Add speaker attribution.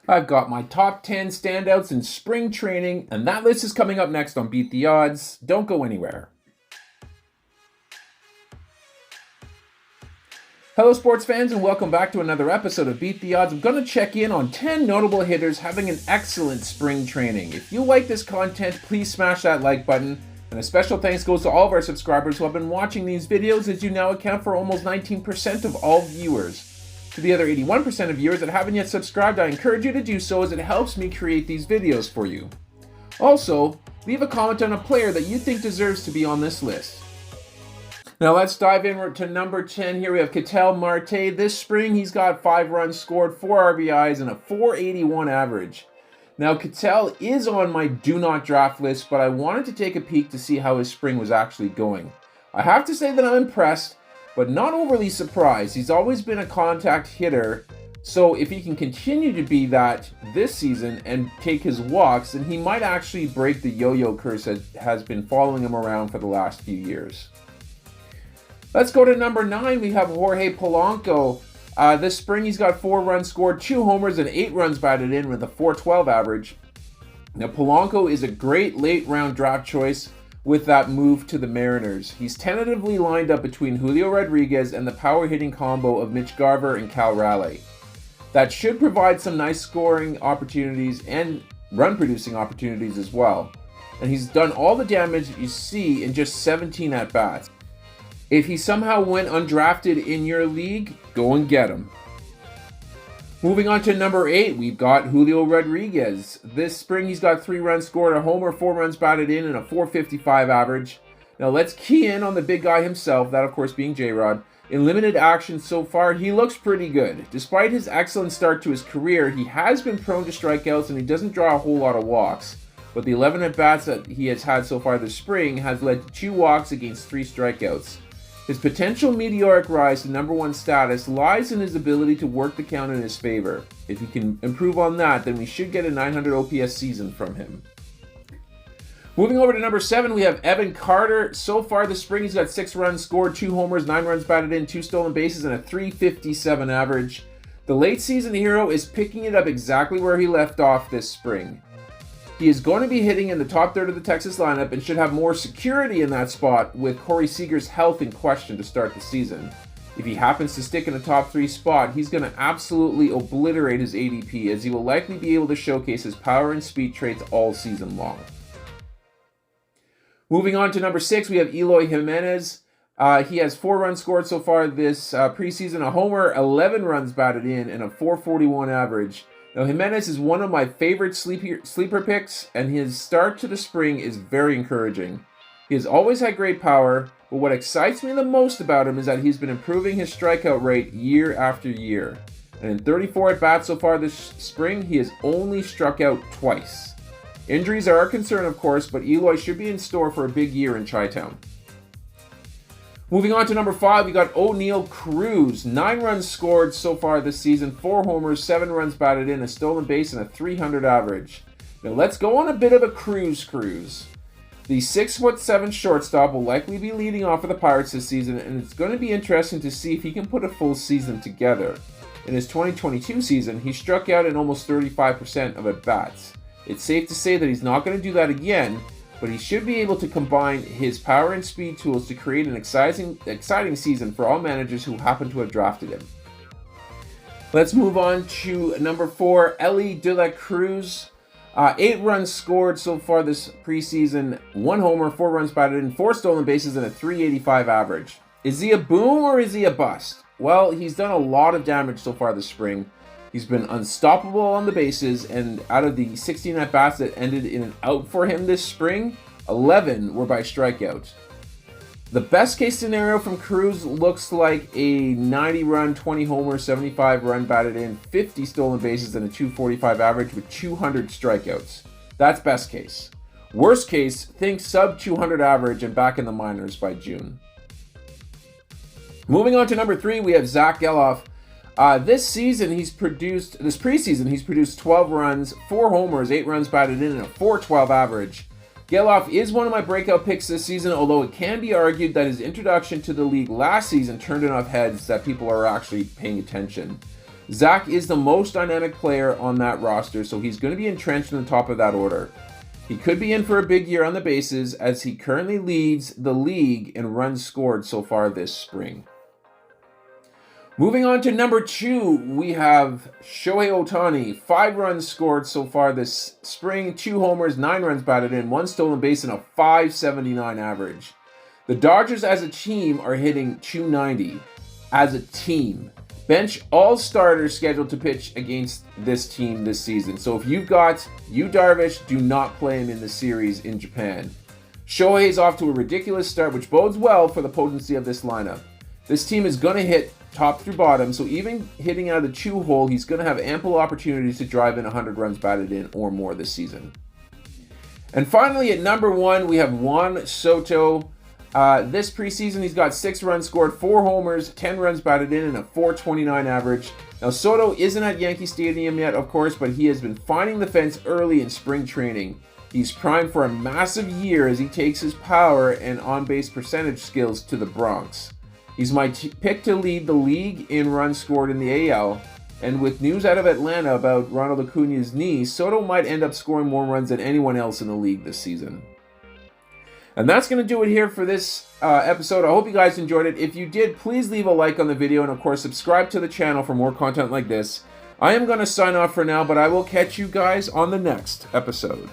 Speaker 1: I've got my top 10 standouts in spring training, and that list is coming up next on Beat the Odds. Don't go anywhere. Hello sports fans, and welcome back to another episode of Beat the Odds. I'm going to check in on 10 notable hitters having an excellent spring training. If you like this content, please smash that like button. And a special thanks goes to all of our subscribers who have been watching these videos, as you now account for almost 19% of all viewers. To the other 81% of viewers that haven't yet subscribed, I encourage you to do so, as it helps me create these videos for you. Also, leave a comment on a player that you think deserves to be on this list. Now let's dive in to number 10. Here we have Ketel Marte. This spring he's got 5 runs scored, 4 RBIs, and a .481 average. Now Ketel is on my do not draft list, but I wanted to take a peek to see how his spring was actually going. I have to say that I'm impressed, but not overly surprised. He's always been a contact hitter, so if he can continue to be that this season and take his walks, then he might actually break the yo-yo curse that has been following him around for the last few years. Let's go to number 9. We have Jorge Polanco. This spring he's got 4 runs scored, 2 homers, and 8 runs batted in with a .412 average. Now Polanco is a great late round draft choice with that move to the Mariners. He's tentatively lined up between Julio Rodriguez and the power hitting combo of Mitch Garver and Cal Raleigh. That should provide some nice scoring opportunities and run producing opportunities as well. And he's done all the damage that you see in just 17 at-bats. If he somehow went undrafted in your league, go and get him. Moving on to number 8, we've got Julio Rodriguez. This spring he's got 3 runs scored, a homer, 4 runs batted in, and a .455 average. Now let's key in on the big guy himself, that of course being J-Rod. In limited action so far, he looks pretty good. Despite his excellent start to his career, he has been prone to strikeouts and he doesn't draw a whole lot of walks. But the 11 at-bats that he has had so far this spring has led to 2 walks against 3 strikeouts. His potential meteoric rise to number 1 status lies in his ability to work the count in his favor. If he can improve on that, then we should get a 900 OPS season from him. Moving over to number 7, we have Evan Carter. So far this spring, he's got 6 runs scored, 2 homers, 9 runs batted in, 2 stolen bases, and a .357 average. The late season hero is picking it up exactly where he left off this spring. He is going to be hitting in the top third of the Texas lineup and should have more security in that spot with Corey Seager's health in question to start the season. If he happens to stick in a top 3 spot, he's going to absolutely obliterate his ADP, as he will likely be able to showcase his power and speed traits all season long. Moving on to number 6, we have Eloy Jimenez. He has 4 runs scored so far this preseason, a homer, 11 runs batted in, and a .441 average. Now, Jimenez is one of my favorite sleeper picks, and his start to the spring is very encouraging. He has always had great power, but what excites me the most about him is that he's been improving his strikeout rate year after year. And in 34 at-bats so far this spring, he has only struck out twice. Injuries are a concern, of course, but Eloy should be in store for a big year in Chi-Town. Moving on to number 5, we got O'Neal Cruz. 9 runs scored so far this season, 4 homers, 7 runs batted in, a stolen base, and a .300 average. Now let's go on a bit of a cruise. The 6'7" shortstop will likely be leading off for the Pirates this season, and it's going to be interesting to see if he can put a full season together. In his 2022 season, he struck out in almost 35% of at-bats. It's safe to say that he's not going to do that again, but he should be able to combine his power and speed tools to create an exciting season for all managers who happen to have drafted him. Let's move on to number 4, Elly De La Cruz. 8 runs scored so far this preseason, 1 homer, 4 runs batted in, 4 stolen bases, and a .385 average. Is he a boom or is he a bust? Well, he's done a lot of damage so far this spring. He's been unstoppable on the bases, and out of the 16 at-bats that ended in an out for him this spring, 11 were by strikeout. The best case scenario from Cruz looks like a 90-run, 20-homer, 75-run batted in, 50 stolen bases, and a .245 average with 200 strikeouts. That's best case. Worst case, think sub-200 average and back in the minors by June. Moving on to number 3, we have Zach Geloff. This preseason, he's produced 12 runs, 4 homers, 8 runs batted in, and a .412 average. Geloff is one of my breakout picks this season, although it can be argued that his introduction to the league last season turned enough heads that people are actually paying attention. Zach is the most dynamic player on that roster, so he's going to be entrenched in the top of that order. He could be in for a big year on the bases, as he currently leads the league in runs scored so far this spring. Moving on to number 2, we have Shohei Ohtani. 5 runs scored so far this spring, 2 homers, 9 runs batted in, 1 stolen base, and a .579 average. The Dodgers as a team are hitting .290 as a team. Bench all starters scheduled to pitch against this team this season. So if you've got Yu Darvish, do not play him in the series in Japan. Shohei is off to a ridiculous start, which bodes well for the potency of this lineup. This team is going to hit top through bottom, so even hitting out of the 2 hole, he's going to have ample opportunities to drive in 100 runs batted in or more this season. And finally, at number 1, we have Juan Soto. This preseason, he's got 6 runs scored, 4 homers, 10 runs batted in, and a .429 average. Now, Soto isn't at Yankee Stadium yet, of course, but he has been finding the fence early in spring training. He's primed for a massive year as he takes his power and on-base percentage skills to the Bronx. He's my pick to lead the league in runs scored in the AL, and with news out of Atlanta about Ronald Acuna's knee, Soto might end up scoring more runs than anyone else in the league this season. And that's going to do it here for this episode. I hope you guys enjoyed it. If you did, please leave a like on the video, and of course, subscribe to the channel for more content like this. I am going to sign off for now, but I will catch you guys on the next episode.